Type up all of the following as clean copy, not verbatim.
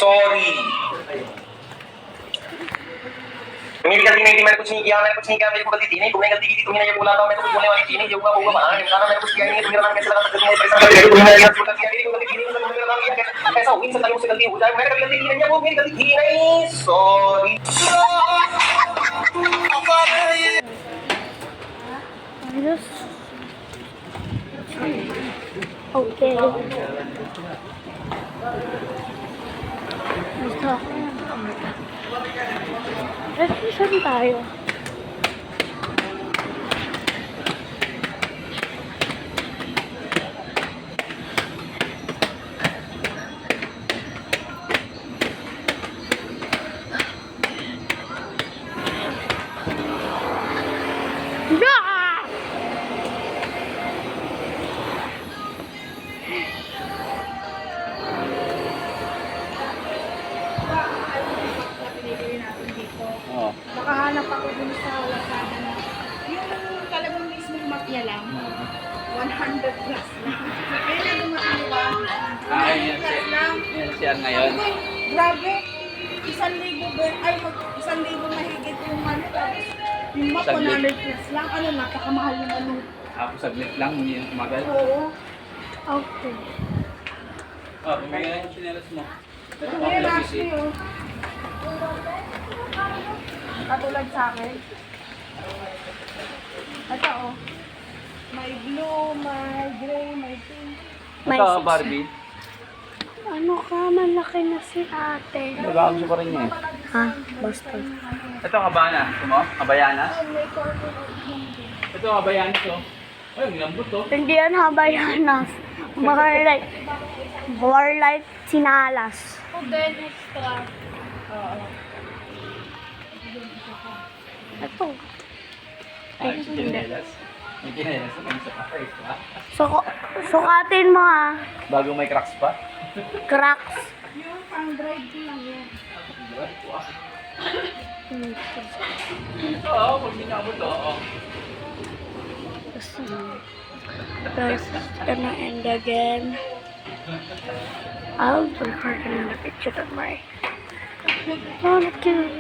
सॉरी। मेरी गलती नहीं थी, मैंने कुछ नहीं किया, मेरे को गलती थी नहीं, तुमने गलती की थी, तुमने ये बोला था, मैं तो कुछ बोलने वाली थी नहीं, जो हुआ वो बहाना निकाला, मैंने कुछ किया नहीं है, तुम्हें कैसे लगा सकते हो, पैसा तुमने मेरी गलती थी नहीं, तुमने मेरा काम किया, ऐसा हो ही नहीं सकता, मुझसे गलती हो जाए, मैंने कभी गलती की नहीं है, वो मेरी गलती थी नहीं, sorry. Okay. Basta. Resolution tayo. Nakahanap ako dun sa Lazada na yung talagang mismong mapya lang. 100 plus lang. Kaya na dumating ba? 100 plus lang. Yan siya ngayon. Grabe. 1,000 ba? Ay, 1,000 mahigit yung ano. Tapos yung map, 100 plus lang. Ano, napakamahal yung ano. Ako saglit lang, hindi yung tumagal. Oo. Okay. Oh, bumigay na yung sinelas mo. Ito pa Kaya pala last busy. yun. Katulad sa akin. Ito oh. May blue, may gray, may pink. May Ito, six. Barbie. Ano ka? Malaki na si ate. Nag-aamso pa rin niya eh. Ha? Basta. Ito, kabayanas. Ito mo? Kabayanas? May corner. Ito, kabayanas oh. Ay, ang lambot oh. Hindi yan habayanas. Warlight sinalas. Ito. Ay, sinelas. May sinelas naman sa face pa. Sukatin mo ah. Bago may cracks pa. Cracks. Yung pang-drive ko lang yan. Oo, pag minabot oo. Guys, gonna end again. I'll record another picture of my. Oh, cute.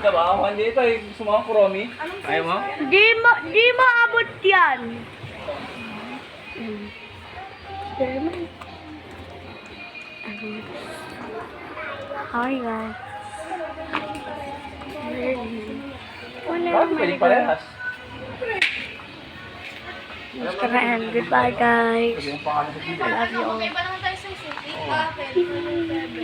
Diba? Hindi ito eh. Gusto mo ang kuromi? Ayaw mo? Di mo abot yan. Hi guys. Wala Bakit pwede parehas? Goodbye guys. Pwede yung pangalan sa video. I love you all. Iba naman tayo sa city.